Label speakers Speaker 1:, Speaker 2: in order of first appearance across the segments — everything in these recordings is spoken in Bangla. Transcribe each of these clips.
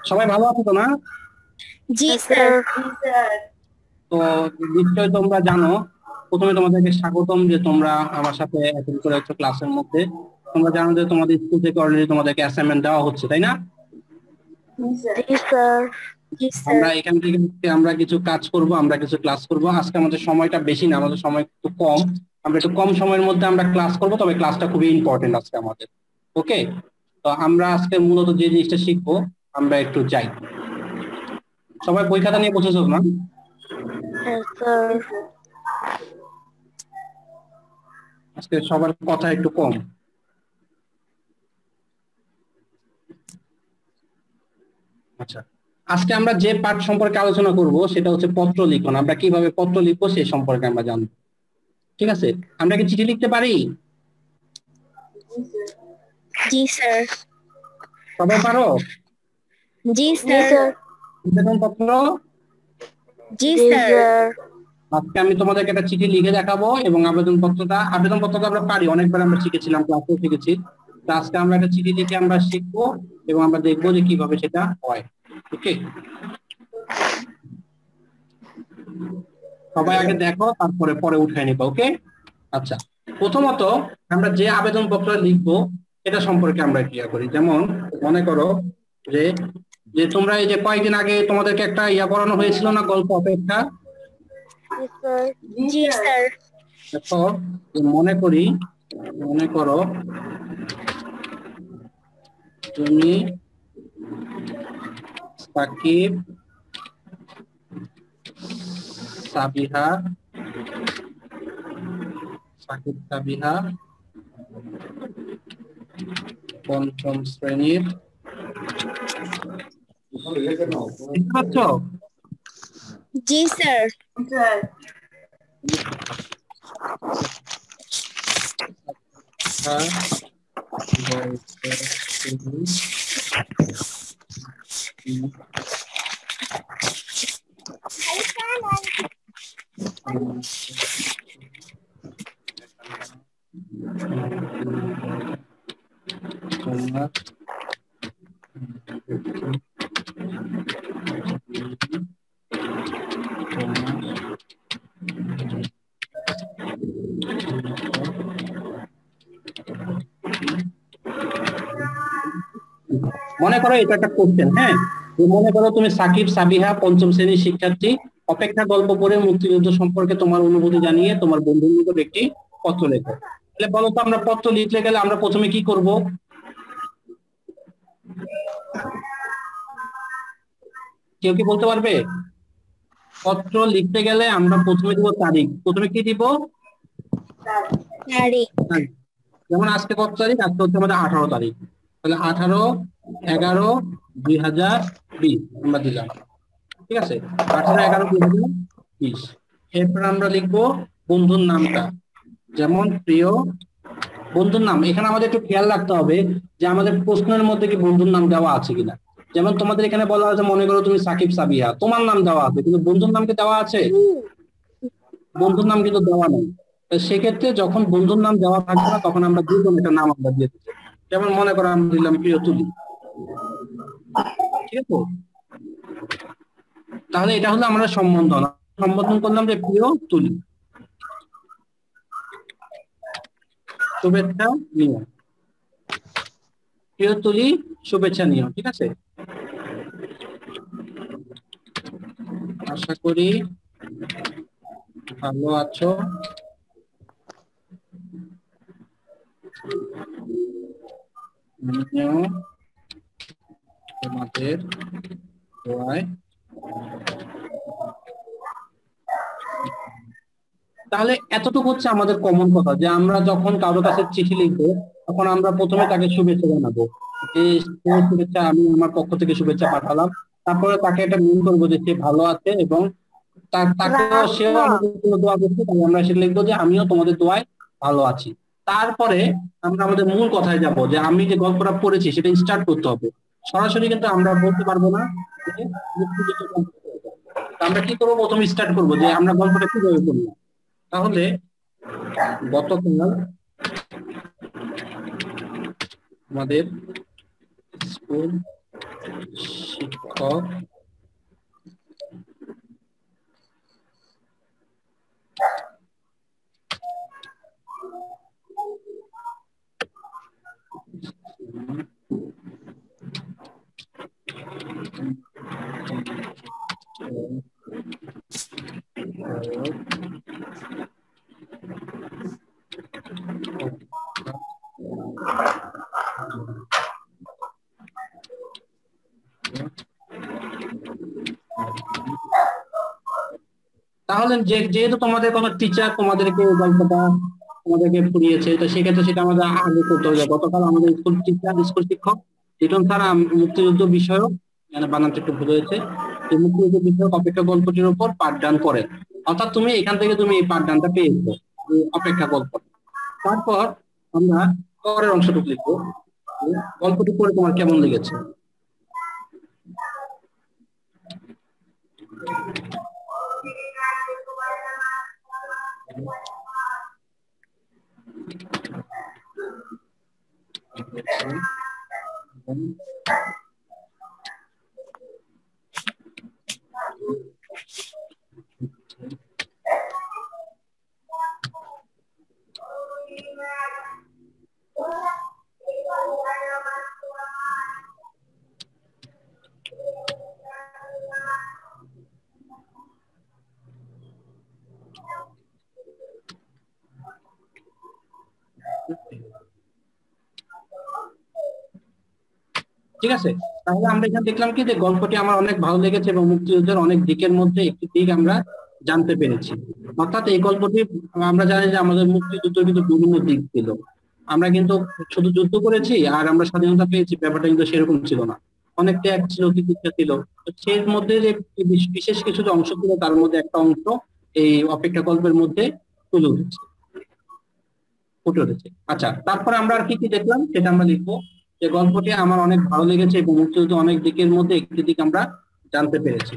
Speaker 1: সবাই ভালো আছো তো না?
Speaker 2: জি স্যার।
Speaker 1: তো নিশ্চয়ই তোমরা জানো, প্রথমে তোমাদেরকে স্বাগতম যে তোমরা আমার সাথে অ্যাটেন্ড করেছো ক্লাসের মধ্যে। তোমরা জানো যে তোমাদের স্কুল থেকে অলরেডি তোমাদেরকে অ্যাসাইনমেন্ট দেওয়া হচ্ছে, তাই না?
Speaker 2: জি স্যার। জি স্যার।
Speaker 1: আমরা এখান থেকে আমরা কিছু কাজ করব, আমরা কিছু ক্লাস করব। আজকে আমাদের সময়টা বেশি না, আমাদের সময় একটু কম। আমরা একটু কম সময়ের মধ্যে আমরা ক্লাস করব, তবে ক্লাসটা খুবই ইম্পর্টেন্ট আজকে আমাদের। ওকে, তো আমরা আজকে মূলত যে জিনিসটা শিখবো, আমরা একটু যাই। সবাই বই খাতা নিয়ে বসেছো না?
Speaker 2: হ্যাঁ স্যার।
Speaker 1: আজকে সবার কথা একটু কম। আচ্ছা, আজকে আমরা যে পাঠ সম্পর্কে আলোচনা করব সেটা হচ্ছে পত্র লিখন। আমরা কিভাবে পত্র লিখবো সেই সম্পর্কে আমরা জানবো। ঠিক আছে, আমরা কি চিঠি লিখতে পারি?
Speaker 2: জি স্যার।
Speaker 1: সবাই পারো?
Speaker 2: জি স্যার।
Speaker 1: আবেদন পত্র।
Speaker 2: জি স্যার।
Speaker 1: আজকে আমি তোমাদেরকে একটা চিঠি লিখে দেখাবো এবং আবেদন পত্রটা আমরা পারি, অনেকবার আমরা শিখেছিলাম, ক্লাসেও শিখেছি। তো আজকে আমরা একটা চিঠি লিখে আমরা শিখবো এবং আমরা দেখবো যে কিভাবে সেটা হয়। ওকে, সবাই আগে দেখো, তারপরে পরে উঠায় নিবো। ওকে, আচ্ছা। প্রথমত আমরা যে আবেদন পত্র লিখবো এটা সম্পর্কে আমরা ক্লিয়ার করি। যেমন মনে করো যে যে তোমরা এই যে কয়েকদিন আগে তোমাদেরকে একটা পড়ানো হয়েছিল না, গল্প অপেক্ষা।
Speaker 2: জি স্যার। জি স্যার।
Speaker 1: দেখো, যে মনে করো তুমি সাকিব সাবিহা সাবিহা পঞ্চম শ্রেণীর, দেখতে পাচ্ছ?
Speaker 2: জি স্যার।
Speaker 1: তোমার মনে করো এটা একটা কোশ্চেন, হ্যাঁ? যে মনে করো তুমি সাকিব সাবিহা পঞ্চম শ্রেণীর শিক্ষার্থী, অপেক্ষা গল্প পড়ে মুক্তিযুদ্ধ সম্পর্কে তোমার অনুভূতি জানিয়ে তোমার বন্ধুর নিকট একটি পত্র লেখো। তাহলে বলো তো, আমরা পত্র লিখতে গেলে আমরা প্রথমে কি করব? কেউ কি বলতে পারবে? পত্র লিখতে গেলে আমরা প্রথমে দিব তারিখ। প্রথমে কি দিব?
Speaker 2: তারিখ।
Speaker 1: তারিখ। যেমন আজকে কত তারিখ? আজকে হচ্ছে আমাদের 18 তারিখ। তাহলে 18/11/2020 আমরা দিলাম। ঠিক আছে, 18/11/2020। এরপর আমরা লিখবো বন্ধুর নামটা। যেমন প্রিয় বন্ধুর নাম, এখানে আমাদের একটু খেয়াল রাখতে হবে যে আমাদের প্রশ্নের মধ্যে কি বন্ধুর নাম দেওয়া আছে কিনা। যেমন তোমাদের এখানে বলা আছে, মনে করো তুমি সাকিব সাবিহা, তোমার নাম দেওয়া আছে কিন্তু বন্ধুর নাম কি দেওয়া আছে? বন্ধুর নাম কিন্তু দেওয়া নেই। তো সেক্ষেত্রে যখন বন্ধুর নাম দেওয়া থাকবে না, তখন আমরা যে কোনো একটা নাম আমরা দিয়ে দিচ্ছি। যেমন মনে করো আমরা দিলাম প্রিয় তুলি। ঠিক আছে, তাহলে এটা হলো আমরা সম্বোধন। সম্বোধন করলাম যে প্রিয় তুলি, শুভেচ্ছা নিও। প্রিয় তুলি, শুভেচ্ছা নিও। ঠিক আছে, আশা করি ভালো আছো, আমিও তোমাদের দোয়ায়। তাহলে এতটুকু হচ্ছে আমাদের কমন কথা, যে আমরা যখন কারো কাছে চিঠি লিখবো তখন আমরা প্রথমে তাকে শুভেচ্ছা জানাবো, যে শুভেচ্ছা, আমি আমার পক্ষ থেকে শুভেচ্ছা পাঠালাম। তারপরে তাকে একটা মেন করবো যে সে ভালো আছে এবং তাকেও, সেও আমাদের জন্য দোয়া করছে, তাই আমরা সেটা লিখবো যে আমিও তোমাদের দোয়ায় ভালো আছি। তারপরে আমরা আমাদের মূল কথায় যাব, যে আমি যে গল্পটা পড়েছি সেটা স্টার্ট করতে হবে। সরাসরি কিন্তু আমরা বলতে পারবো না যে মুক্তিযুদ্ধ সম্পর্কে। তা আমরা কি করবো, প্রথমে স্টার্ট করবো যে আমরা গল্পটা কিভাবে করলাম। তাহলে গতকাল আমাদের স্কুল শিক্ষক তাহলে যেহেতু তোমাদের কোনো টিচার তোমাদেরকে এই গল্পটা তোমাদেরকে পড়িয়েছে, তো সেক্ষেত্রে সেটা আমাদের আগে করতে হবে। গতকাল আমাদের স্কুল টিচার, স্কুল শিক্ষক লিটন স্যার মুক্তিযুদ্ধ বিষয়ক, মানে বানানটা একটু ভুল হয়েছে, এই মুক্তিযুদ্ধ বিষয়ক অপেক্ষা গল্পটির উপর পাঠদান করেন। অর্থাৎ তুমি এখান থেকে তুমি এই পাঠদানটা পেয়েছো, এই অপেক্ষা গল্প। তারপর আমরা পরের অংশটুকু লিখবো, গল্পটি পড়ে তোমার কেমন লেগেছে। ঠিক আছে, তাহলে আমরা এখানে দেখলাম কি যে গল্পটি আমার অনেক ভালো লেগেছে এবং মুক্তিযুদ্ধের অনেক দিকের মধ্যে একটি দিক আমরা জানতে পেরেছি। অর্থাৎ এই গল্পটি, আমরা জানি যে আমাদের মুক্তিযুদ্ধের কিন্তু বিভিন্ন দিক ছিল। আমরা কিন্তু শুধু যুদ্ধ করেছি আর আমরা স্বাধীনতা পেয়েছি, ব্যাপারটা কিন্তু সেরকম ছিল না। অনেক ত্যাগ ছিল, তিতিক্ষা ছিল। তো সেই মধ্যে যে বিশেষ কিছু যে অংশ ছিল, তার মধ্যে একটা অংশ এই অপেক্ষা গল্পের মধ্যে তুলে উঠেছে, ফুটে উঠেছে। আচ্ছা, তারপরে আমরা আর কি কি দেখলাম সেটা আমরা লিখবো, যে গল্পটি আমার অনেক ভালো লেগেছে এবং মুক্তিযুদ্ধ অনেক দিকের মধ্যে একটি দিক আমরা জানতে পেরেছি।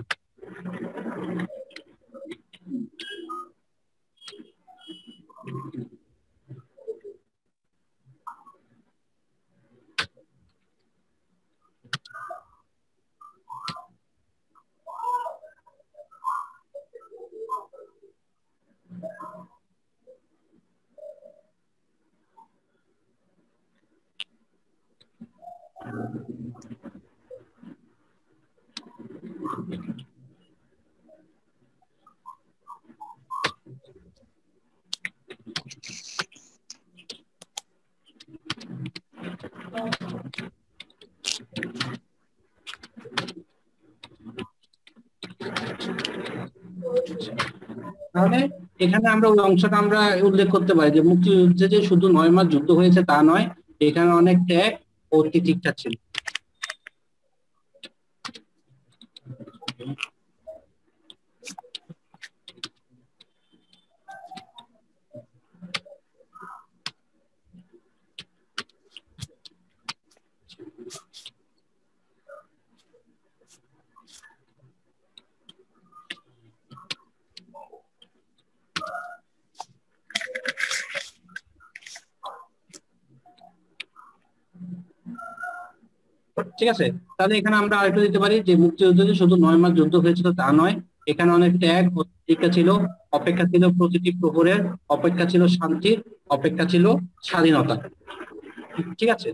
Speaker 1: তাহলে এখানে আমরা ওই অংশটা আমরা উল্লেখ করতে পারি যে মুক্তিযুদ্ধে যে শুধু 9 মাস যুদ্ধ হয়েছে তা নয়, এখানে অনেক ত্যাগ ও তিতিক্ষা ছিল। ঠিক আছে, তাহলে এখানে আমরা আরেকটু দিতে পারি যে মুক্তিযুদ্ধে যে শুধু 9 মাস যুদ্ধ হয়েছিল তা নয়, এখানে অনেক ত্যাগ ও প্রতীক্ষা ছিল, অপেক্ষা ছিল প্রতিটি প্রহরের, অপেক্ষা ছিল শান্তির, অপেক্ষা ছিল স্বাধীনতা। ঠিক আছে।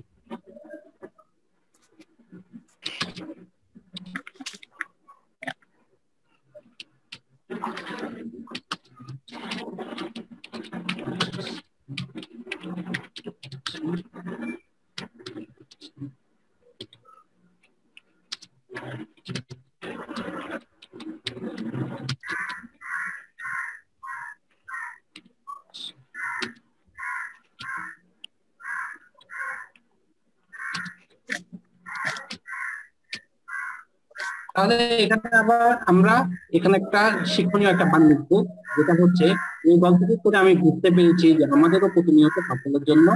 Speaker 1: তাহলে এখানে আবার আমরা এখানে একটা শিক্ষণীয় একটা বান লিখবো, যেটা হচ্ছে এই গল্পটি করে আমি বুঝতে পেরেছি যে আমাদেরও প্রতিনিয়ত সাফল্যের জন্য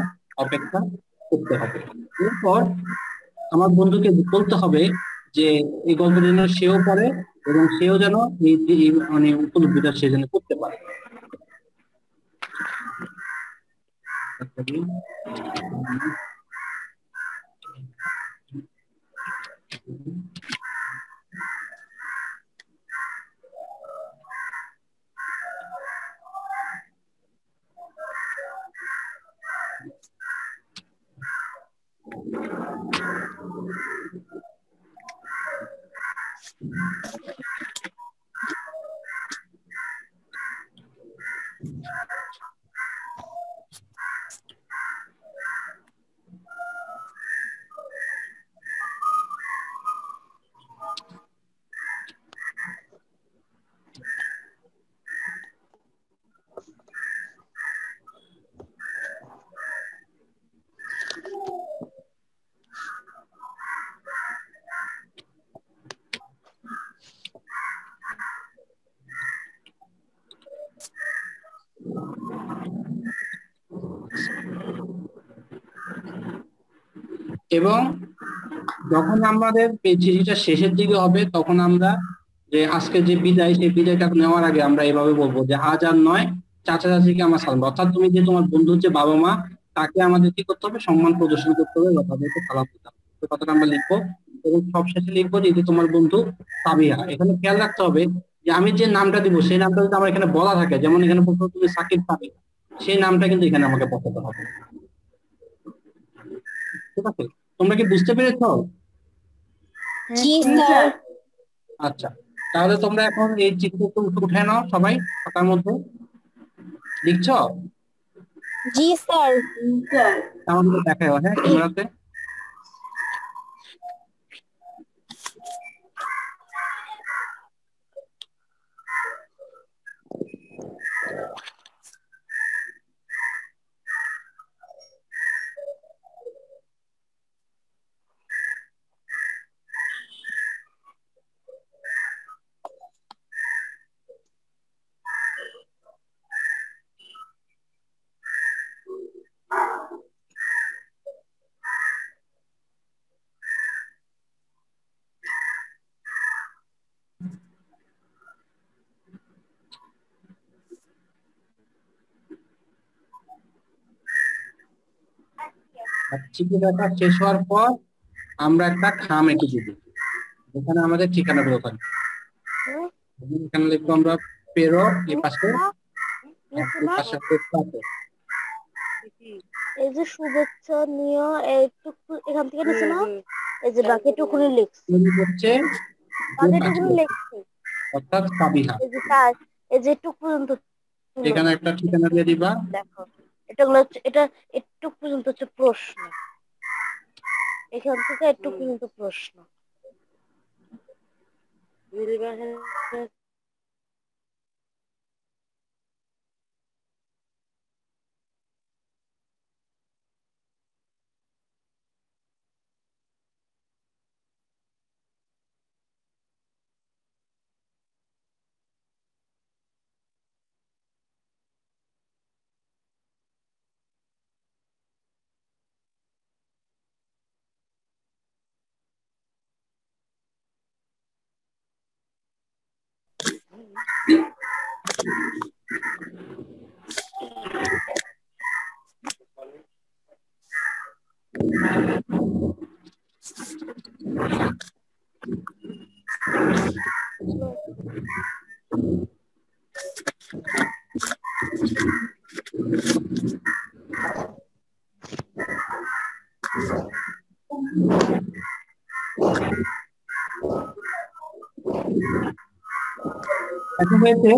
Speaker 1: অপেক্ষা করতে হবে। এরপর আমার বন্ধুকে বলতে হবে যে এই গল্পটি যেন সেও পড়ে এবং সেও যেন মানে উপলব্ধিটা সে যেন করতে পারে। এবং যখন আমাদের এই চিঠিটা শেষের দিকে হবে তখন আমরা যে আজকে যে বিদায় সেই বিদায়টা নেওয়ার আগে আমরা এভাবে বলবো যে আজ আর নয়, চাচা চাচিকে আমার সালাম। অর্থাৎ তুমি যে তোমার বন্ধুর যে বাবা মা তাকে আমাদের কি করতে হবে, সম্মান প্রদর্শন করতে হবে বা তাদেরকে সালাম দিতে হবে। এই কথাটা আমরা লিখবো এবং সব শেষে লিখবো যে এটি তোমার বন্ধু সাবিহা। এখানে খেয়াল রাখতে হবে যে আমি যে নামটা দিব সেই নামটা যদি আমার এখানে বলা থাকে, যেমন এখানে বলতে হবে তুমি সাকিব সাবিহা, সেই নামটা কিন্তু এখানে আমাকে বসাতে হবে। ঠিক আছে, তোমরা কি বুঝতে পেরেছো?
Speaker 2: জি স্যার।
Speaker 1: আচ্ছা, তাহলে তোমরা এখন এই চিত্রটা উঠে নাও সবাই খাতার মধ্যে। লিখছো?
Speaker 2: জি স্যার।
Speaker 1: আমাদের দেখাও, হ্যাঁ, ক্যামেরাতে। চিঠিটা শেষ হওয়ার পর আমরা একটা খাম এঁকে দিব, যেখানে আমাদের ঠিকানাগুলো থাকবে। এখানে লিখবো আমরা পেরো, এই পাশে, এই পাশে পাশে।
Speaker 2: এই যে শুভেচ্ছা নিয়ে এইটুকু এখান থেকে নিচে না, এই যে বাকিটুকুনি লিখছি,
Speaker 1: তৈরি করছে
Speaker 2: বাকিটুকুনি লিখছি,
Speaker 1: অর্থাৎ সাবিহা।
Speaker 2: এই যে তার এই যে এটুকু পর্যন্ত
Speaker 1: এখানে একটা ঠিকানা দিয়ে দিবা।
Speaker 2: দেখো, এটা গুলো হচ্ছে, এটা এটুকু পর্যন্ত হচ্ছে প্রশ্ন, এখান থেকে এটুকু পর্যন্ত প্রশ্ন।
Speaker 1: এত হয়েছে?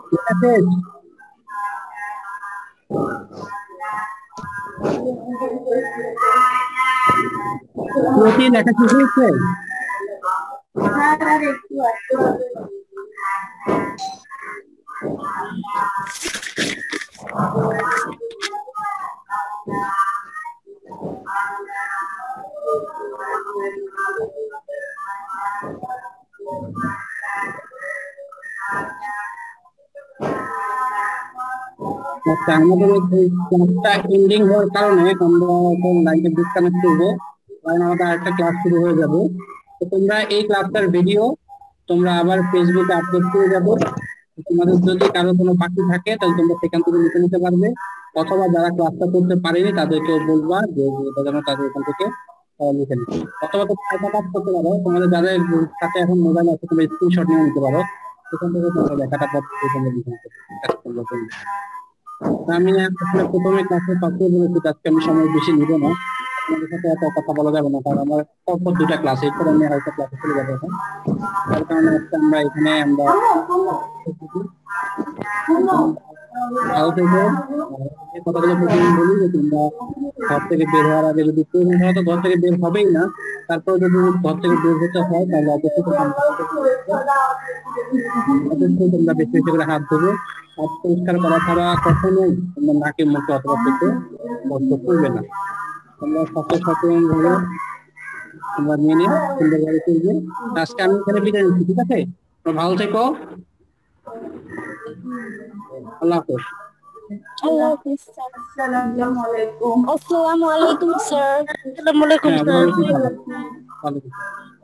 Speaker 1: ঠিক আছে, পুরোটি লেখা শেষ হয়েছে? আচ্ছা, আমাদের এই ক্লাসটা এন্ডিং হওয়ার কারণে আমরা এখন লাইভে ডিসকানেক্ট করবো, কারণ আমাদের আরেকটা ক্লাস শুরু হয়ে যাবে। তো তোমরা এই ক্লাসটার ভিডিও তোমরা আবার ফেসবুকে আপলোড করে যাবো। তোমাদের যদি কারো কোনো বাকি থাকে তাহলে তোমরা সেখান থেকে লিখে নিতে পারবে, অথবা যারা ক্লাসটা করতে পারেনি তাদেরকেও বলবা যে এটা যেন তাদের এখান থেকে লিখে নিতে, অথবা তো একটা কাজ করতে পারো, তোমাদের যাদের কাছে এখন মোবাইল আছে তোমরা স্ক্রিনশট নিয়ে নিতে পারো, সেখান থেকে তোমরা লেখাটা পড়তে তোমরা লিখে নিতে পারো। আমি আসলে প্রথমে ক্লাসে ফার্স্টে বলেছি আজকে আমি সময় বেশি নিব না, আপনাদের সাথে এত কথা বলা যাবে না, কারণ আমার পরপর দুইটা ক্লাস, এরপর আমি হয়তো ক্লাসে চলে যাবো এখন। তার কারণে আজকে আমরা এখানে ভালো থেকো। যে কথাগুলো প্রথমে বলি যে তোমরা ঘর থেকে বের হওয়ার আগে যদি প্রয়োজন হয় তো ঘর থেকে বের হবেই না, তারপর যদি ঘর থেকে বের হতে হয় তাহলে অবশ্যই তোমরা বেশি বেশি করে হাত ধোবে। হাত পরিষ্কার করা ছাড়া কখনোই তোমরা নাকে মুখে অথবা পেটে স্পর্শ করবে না। তোমরা স্বাস্থ্য সচেতন ভাবে তোমরা মেনে সুন্দরভাবে করবে। আজকে আমি এখানে বিদায় নিচ্ছি, ঠিক আছে? তোমরা ভালো থেকো, আল্লাহ হাফেজ।
Speaker 2: আল্লাহ হাফেজ স্যার। আসসালামু আলাইকুম। আসসালামু আলাইকুম স্যার। আসসালামু আলাইকুম
Speaker 1: হ্যাঁ,
Speaker 2: স্যার।
Speaker 1: ওয়ালাইকুম সালাম। ওয়ালাইকুম সালাম।